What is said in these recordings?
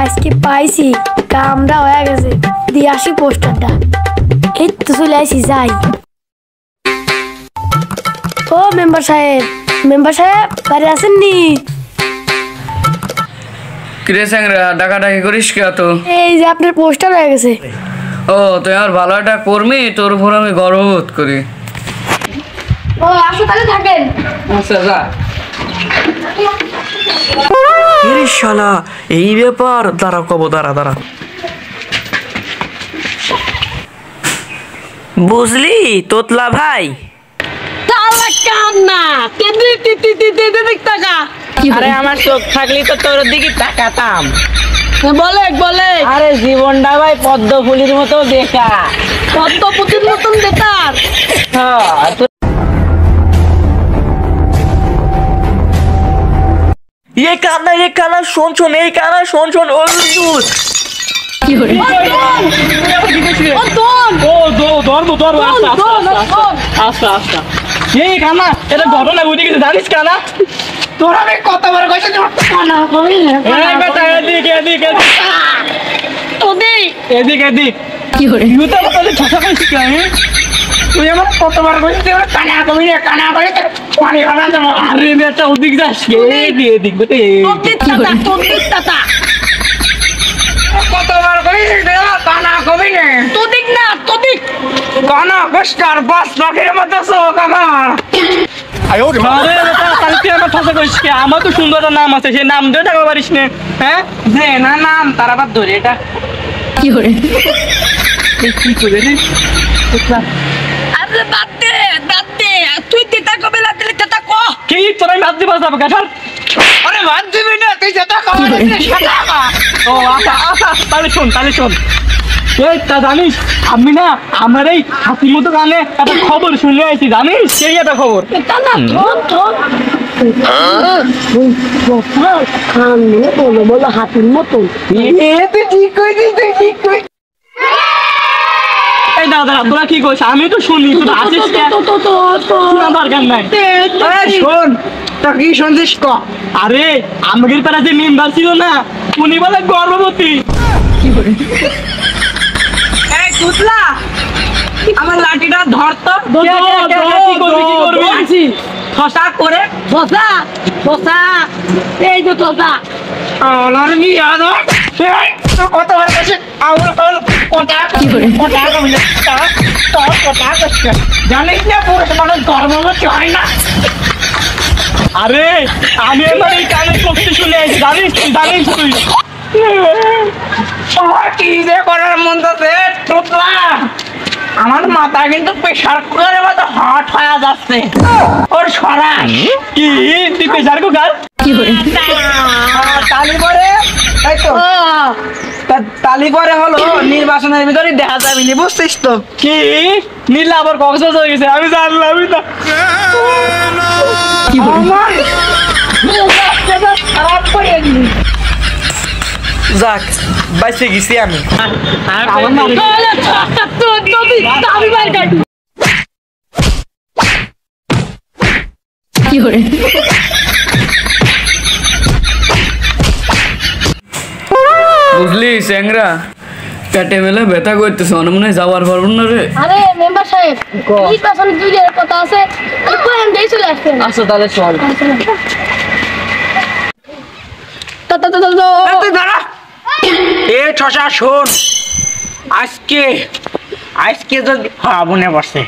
আজকে পাইছি, কামটা হয়ে গেছে। দিয়ে আসি পোস্টারটা। এই তো চলে আসি, যাই। ও মেম্বার সাহেব, মেম্বার সাহেব বাড়ি আসেননি? কিরে স্যাংরা, ডাকাডাকি করিস কে তো? এই যে আপনার পোস্টার হয়ে গেছে। ও তুই আমার ভালো একটা কর্মী, তোর উপর আমি গর্ববোধ করি। ও আসো, তাহলে থাকেন। আচ্ছা যা। শালা এই ব্যাপার, দাঁড়া কব, দাঁড়া। বুঝলি তোতলা ভাই? আরে আমার চোখ থাকলি তো তোর দিকে তাকাতাম। বলে আরে জীবনটা ভাই পদ্ম ফুলির মতো দেখা। পদ্ম পুতির মতন বেকার। এই কানা শোন এই কানা শোন ও আচ্ছা এই কানা, এটা ঘটনা বুঝে গেছে জানিস কানা? তোর আমি কতবার কইছি এদিক তুই আমার কতবার কইছিস কানা কবি আরে বেটা ওদিক যাস এদিক কতবার কইছিস কানা কবি না তোদিক কানা কষ্টার বাস পাখির মতো চোখ আমার। আমার তো সুন্দর নাম আছে, সেই নাম ধরে থাকতে পারিস না? হ্যাঁ যে না নাম তার আবার ধরে এটা কি করে আরে বাদ দে তুই তেতা কবে লাগলে তেতা ক কি তোর আমি বাদ দিবা যাবো গাছার? আরে বাদ দিবি না, তুই যেটা কবে ও আচ্ছা তাহলে শোন এই তা জানিস আমি না আমার এই হাতির মতো গানে একটা খবর শুনে আইছি, জানিস? সেই একটা খবর বলো হাতির মতন। এই দাদা তোরা কি কইস? আমি তো শুনি তোরা আসিস শোনা দরকার নাই। শোন তা কি শুনছিস ক? আরে আমাদের পাড়া যে মেম্বার ছিল না, উনি বলে গর্ভবতী। কি করে কুতলা আমার লাঠিটা ধরতো খসা করে বসা এই তো তোতা কতবার কাছে জানিস না পুরুষ মানুষ গর্ভবতী হয় না। আরে আমি এবার এই কানের পক্ষে শুনে জানিস তুই কি যে করার মন টুকলা আমার মাথা কিন্তু প্রেশার কুকারের মতো হট হয়ে যাচ্ছে। ওর সরাই কি তুই প্রেশার কুকার তালি পরে হলো নির্বাচনের ভিতরে দেখা যাবে নি, বুঝছিস তো? কি নীলা আবার কক্সবাজার হয়ে গেছে, আমি জানলামই না। খারাপ করে যাক বাইসে গেছি আমি। বুঝলি স্যাংরা, পেটে মেলে ব্যথা করতেছে, অনেক মনে হয় যাওয়ার পারবো না রে। আরে মেম্বার সাহেব কি পেছনে দুই কথা আছে, কোন দেই চলে আসছেন? আচ্ছা তাহলে চল। এ ছসা শোন, আজকে যদি মনে পড়ছে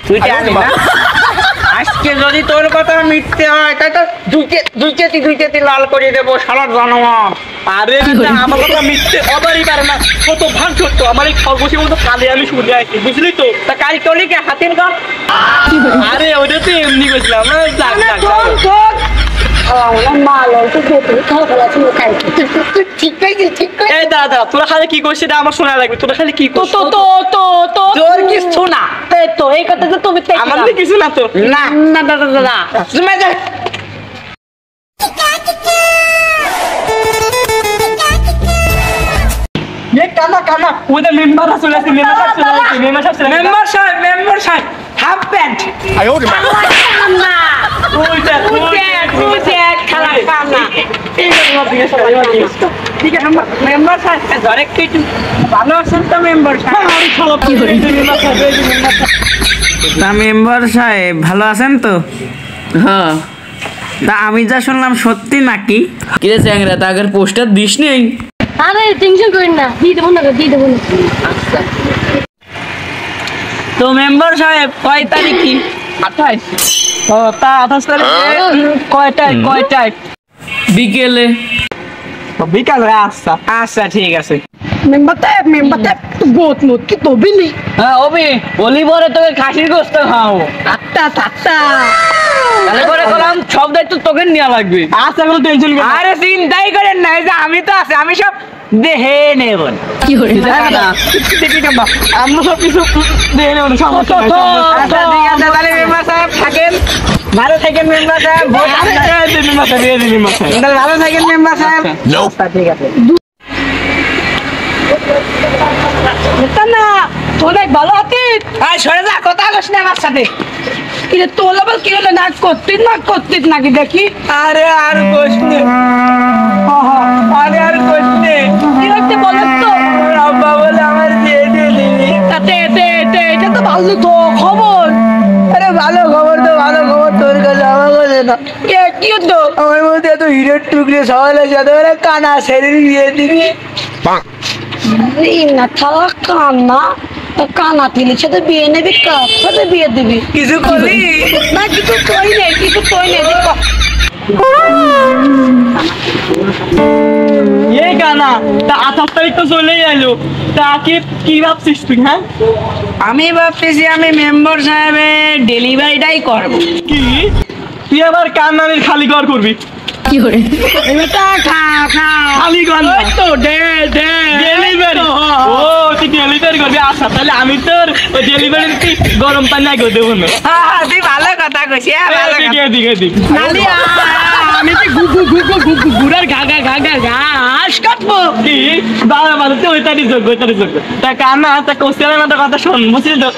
তুই জানি না, আজকে যদি তোর কথা মিথ্যে হয় তাই তো দুই কেতি লাল করে দেবো সালাদ জানোয়ার। আরে আমার কথা মিথ্যে অবারই পারে না, কত ভাগ সত্য আমার এই খরগোশের মতো কালে আমি শুনে আসছি, বুঝলি তো? তা কাল টলিকে হাতের গান। আরে ওটা তো এমনি গেছিলাম। দাদা তোরা খালি কি করছিস এটা আমার শোনা লাগবে, তোরা খালি কি করছিস? তোর কিছু না তো এই কথা তো তুমি আমার কিছু না তো না দাদা তুমি যা। কানা ওদের মেম্বার চলে আসছে, মেম্বার সাহেব হাফ প্যান্ট খারাপ ঠিক আছে মেম্বার সাহেব ধরে একটু ভালো আছেন তো মেম্বার সাহেব? তা মেম্বার সাহেব ভালো আছেন তো? হ্যাঁ। তা আমি যা শুনলাম সত্যি নাকি? কিরে চ্যাংরা, তা আগের পোস্টার দিস নেই? আরে টেনশন করেন না, দিয়ে দেবো না, দিয়ে দেবো না। তো মেম্বার সাহেব কয় তারিখই? 28 ও তা 28 তারিখে কয়টায়? বিকেলে। বিকালে? আচ্ছা আচ্ছা ঠিক আছে। মেম্বার তো বহুত মত কি তো বিলি। হ্যাঁ অবি, বলি পরে তোকে খাসির গোস্ত খাওয়াবো। আটটা তাহলে করে করলাম, সব দায়িত্ব তোকে নেওয়া লাগবে। আচ্ছা কোনো টেনশন করেন না। আরে চিন্তাই করেন না, এই যে আমি তো আছি, আমি সব দেখে নেব। কি করে দেখি কেমন আমরা সব কিছু দেখে নেব, সমস্যা নাই। আচ্ছা ঠিক আছে, তাহলে মেম্বার সাহেব থাকেন, ভালো থাকেন মেম্বার সাহেব। ভালো থাকেন মেম্বার সাহেব। আচ্ছা ঠিক আছে। না তোলাই ভালো আছিস? সরে যা, কথা বলিস না আমার সাথে। কিরে তোলা বল কি হলো, না করতিস নাকি দেখি? আরে আর কোশ্চেন, আরে আর কোশ্চেন কি হচ্ছে বলো তো? আব্বা বলে আমার দিয়ে দিবি। তাতে এটা তো ভালো তো খবর। আরে ভালো খবর তো ভালো খবর, তোর কাছে আমার কাছে না। কি হতো? আমার মধ্যে এত হিরের টুকরে সবাই আছে, কানা ছেড়ে দিয়ে দিবি। না থালা কানা তিলের সাথে বিয়ে নেবি, কার সাথে বিয়ে দিবি? কিছু করলি না কিছু কই নেই এই কানা, তা 28 তারিখ তো চলেই এলো, তা কি ভাবছিস তুই? হ্যাঁ আমি ভাবতেছি আমি মেম্বার সাহেবের ডেলিভারিটাই করব। কি তুই আবার কান্নানির খালি ঘর করবি? কি করে খালি ঘর তো ডেলিভারি? ও তুই ডেলিভারি করবি? আচ্ছা তাহলে আমি তোর ওই ডেলিভারি গরম পানি আগে দেবো না। তুই ভালো কথা কইছিস। আমি তো ঘুরার ঘাস কাটবো। কি বাবা বাবা তুই ওইটারই যোগ্য। তা কান্না তা কোশ্চেনের মতো কথা শোন, বুঝলি তো?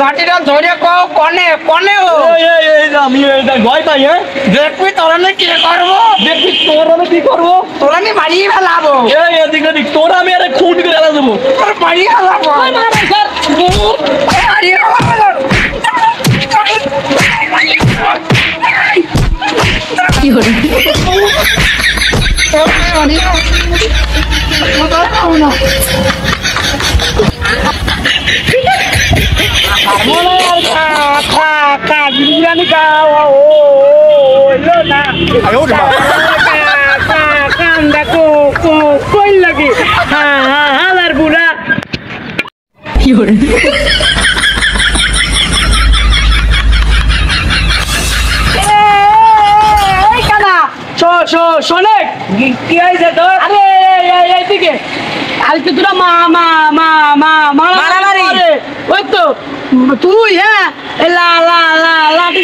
লাঠিটা ধরে কনে আমি ভয় পাই। হ্যাঁ দেখবি তোর আমি কি করবো? তোর আমি মারিয়ে ফেলাবো। এদিক ওদিক তোর আমি আরে খুন করে ফেলা দেবো, তোর মারিয়ে ফেলাবো। কি করে শোনে কি হয়েছে তোর? আরে এইদিকে আজকে তোরা মারামারি ওই তো তুই। হ্যাঁ লাঠি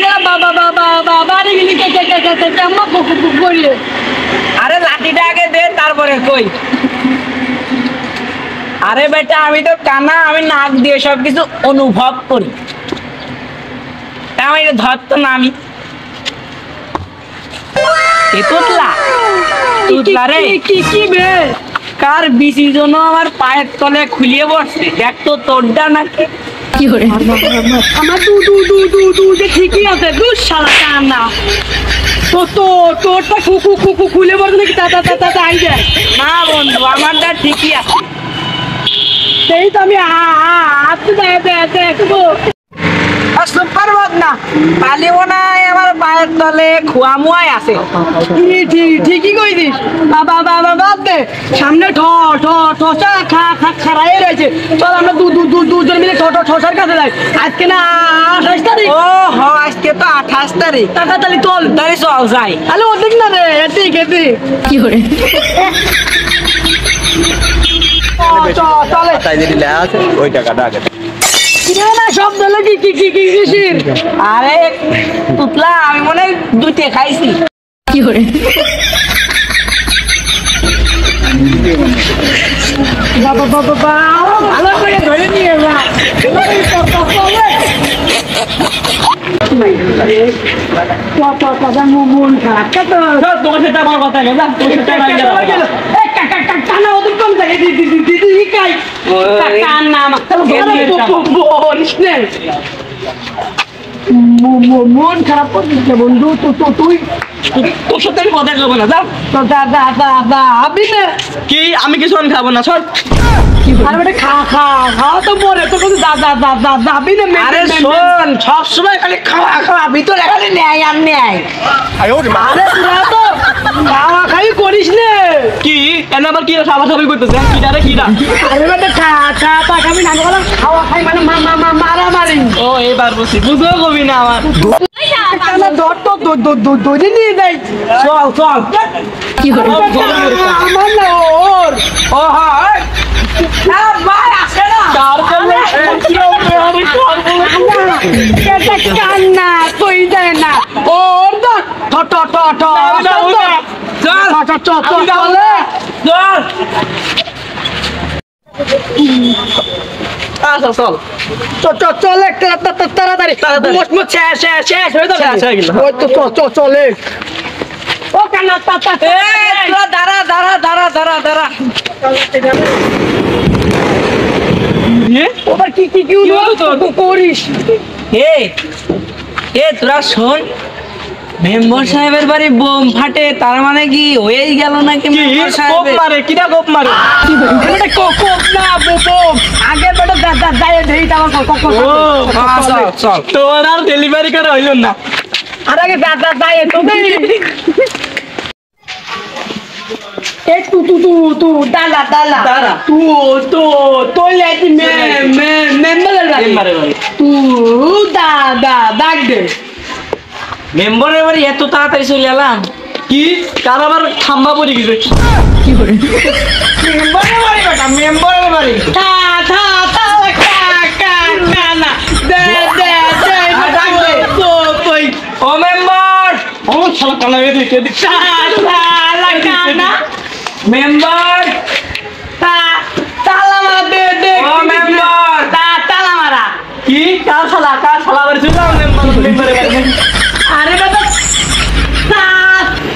বাড়ি গেলি কেমন করলে? আরে লাঠিটা আগে দে তারপরে কই। আরে বেটা আমি তো কানা, আমি নাক দিয়ে সবকিছু অনুভব করি। আমি ধরতো না, আমি রে কি বে কার বিচি জন্য আমার পায়ের তলে খুলিয়ে বসছে, দেখ তো তোরটা নাকি। কি করে আমার যে ঠিকই আছে শালা কান্না তোরটা খুলে পড়বে নাকি? আই যায় না বন্ধু, আমারটা ঠিকই আছে। সেই তো আমি দেখবো সুপার বদনা পালিও না, আমার পায়ের তলে খোয়া মুয়াই আছে। ঠিকই কইছিস বাবা বাদ দে, সামনে ঠসা খারাই রয়েছে। চল আমরা দুজন মিলে ঠসার কাছে যাই। আজকে না 28 তারিখ? ও হ আজকে তো 28 তারিখ। তাড়াতাড়ি চল চল যাই। আরে ওদিক না রে, এদিক কি করে চলে ওই টাকাটা আগে না সব দলে কি কিসির? আরে পুতলা আমি মনে হয় দুইটা খাইছি। কি করে ভালো করে ধরে নিয়ে মন খারাপ কত তোমার সাথে আমার কথা নেই, তোমার সাথে আমার কানা ওদের কম থাকে দিদি কাই কান্না আমার বলিস না মন খারাপ করছিস বন্ধু তো তুই তোর সাথে আমি কথা কব না, যা। তো দাদা আপনি না কি আমি কিছু খাবো না, সর। আরে বেটা খাওয়া তো পরে তো কিন্তু দাদা আপনি না আরে শোন, সব সময় খালি খাওয়া ভিতরে খালি নেয় আর নেয়। আরে তোরা তো খাওয়া খাই করিস না কি এনে আবার কি সাবাসাবি করতেছে, কিটা রে কিটা? আরে বেটা খা খাবি না বলা খাওয়া খাই মানে মারামারি ও এবার বুঝছি, বুঝেও কবি না আমার। কানা ধর তো দই নিয়ে যাই চল কি করে আমার না ওর ও হ্যাঁ ভাই আসে না কান্না তুই যায় না ওর চলে তাড়াতাড়ি শেষ হয়ে যাবে চলে ও কান্না দাঁড়া ওবার কি করিস এ তোরা শোন, মেম্বার সাহেবের বাড়ি বোম ফাটে, তার মানে কি হয়েই গেল নাকি? মেম্বার সাহেবের কিটা কোপ মারে কোপ না বোম আগে বেটা দাঁড়িয়ে দেই আমার চল তোর আর ডেলিভারি করা হইল না। আর আগে দাঁড়িয়ে তো তু ডালা তু লেটি মেম্বারের বাড়ি তু দাগ দে মেম্বারের বাড়ি এত তাড়াতাড়ি চলে এলাম? কি কার আবার খাম্বা পড়ে গেছে? মেম্বারের বাড়ি বেটা, মেম্বারের বাড়ি। ও মেম্বার, ও শালা কানা এদিকে মেম্বার, তালা মারা দে ও মেম্বার, তালা মারা কি কার শালা বাড়ি ছিল? মেম্বারের বাড়ি। আরে বাবা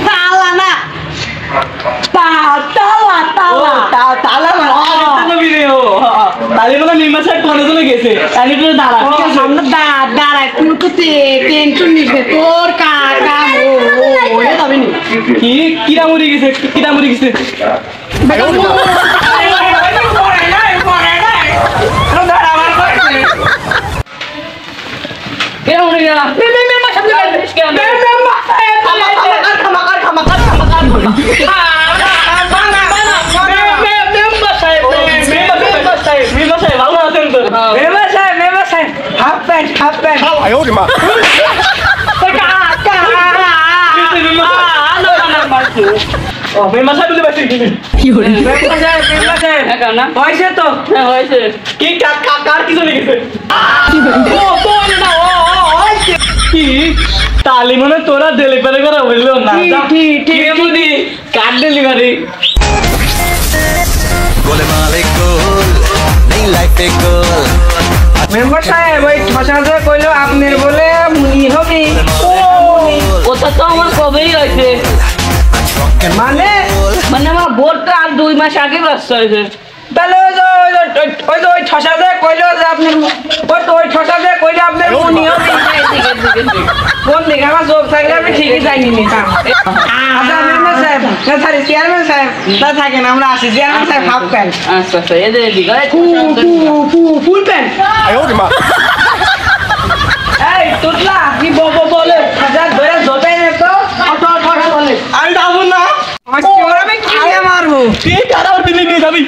তালা না তালা তাহলে বলে মেম্বার সাহেব কোনে চলে গেছে, আমি তো দাঁড়া, ঠিক আছে? আমরা দাঁড়ায় তুই তো টেনশন নিস না তোর কাকা হয়ে যাবে নি কি কিরা মরে গেছে, কিরা মরে গেছে? কিরা মরে গেল? হাফ প্যান্ট মেম্বার সাহেব বলে বাসি হয়েছে তো, হয়েছে কি কার কি চলে গেছে? কি তালি মনে তোরা ডেলিভারি করা বললো না? কার ডেলিভারি? মেম্বার সাহেব ওই ঠসাতে কইলো আপনার বলে মুনি হবে। ওটা তো আমার কবেই হয়েছে, মানে মানে আমার ভোটটা আর 2 মাস আগে রাস্তা হয়েছে। তাহলে ওই ঠসাতে কইলো যে আপনার ওই ঠসাতে কইলো আপনার মুনি হবে। কোন দিকে আমার চোখ থাকলে আপনি ঠিকই জানি নিতাম। আচ্ছা মেম্বার সাহেব, সরি চেয়ারম্যান সাহেব, তা থাকেন আমরা আসি। চেয়ারম্যান সাহেব হাফ প্যান্ট। আচ্ছা এদের দিকে ফুল প্যান্ট এই তুতলা কি বলে হাজার ধরে জবে নে তো বলে আমি যাবো না। আমি কি মারবো? কি কারার দিলি নিয়ে যাবি?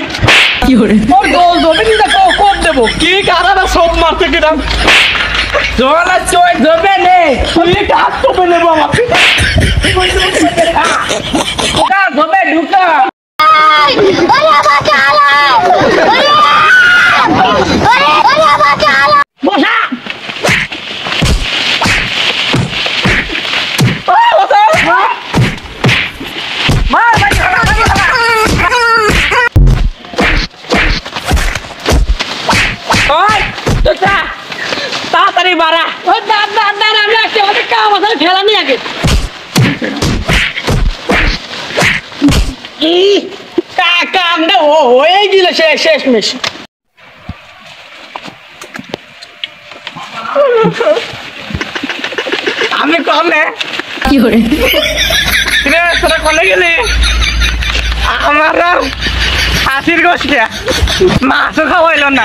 ওর গোল ধরে নিতে কোপ দেবো কি কারার সব মারতে কেটা জলা চয় জবে নে তুই কাজ করবে নেবো আমাকে ঢুকা জবে ঢুকা বসা তাড়াতাড়ি বাড়া হয়ে গেল শেষ মেশ। আমি কলে তোরা কলে গেলি আমার হাসির গোষ্ঠী মাছও খাওয়াইল না।